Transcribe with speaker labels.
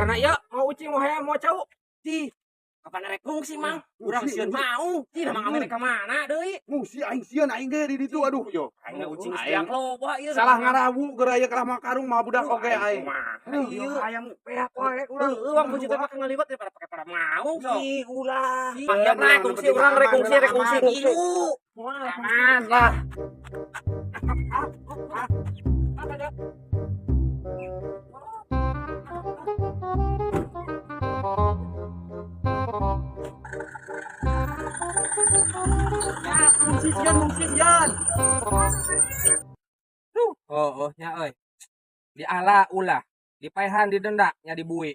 Speaker 1: kabarna ya mau ucing mau hayam mau cau ci kapan rek kungsi mang urang sieun mau ci mang Amerika mana deui
Speaker 2: Musi aing sieun aing ge di ditu aduh yo.
Speaker 1: aing ucing setiap loba ieu
Speaker 2: Salah ngarawu geura aya kalah makarung mah budak oge aing.
Speaker 1: Ieu hayam peak wae urang uang puji teh pake ngaliwat ya pada pake pada mau so
Speaker 3: Ih, ulah.
Speaker 1: panjang rek kungsi urang rek kungsi kilu aman lah
Speaker 3: Musisian.
Speaker 1: oh nya euy di ala ulah dipaehan didenda nya dibui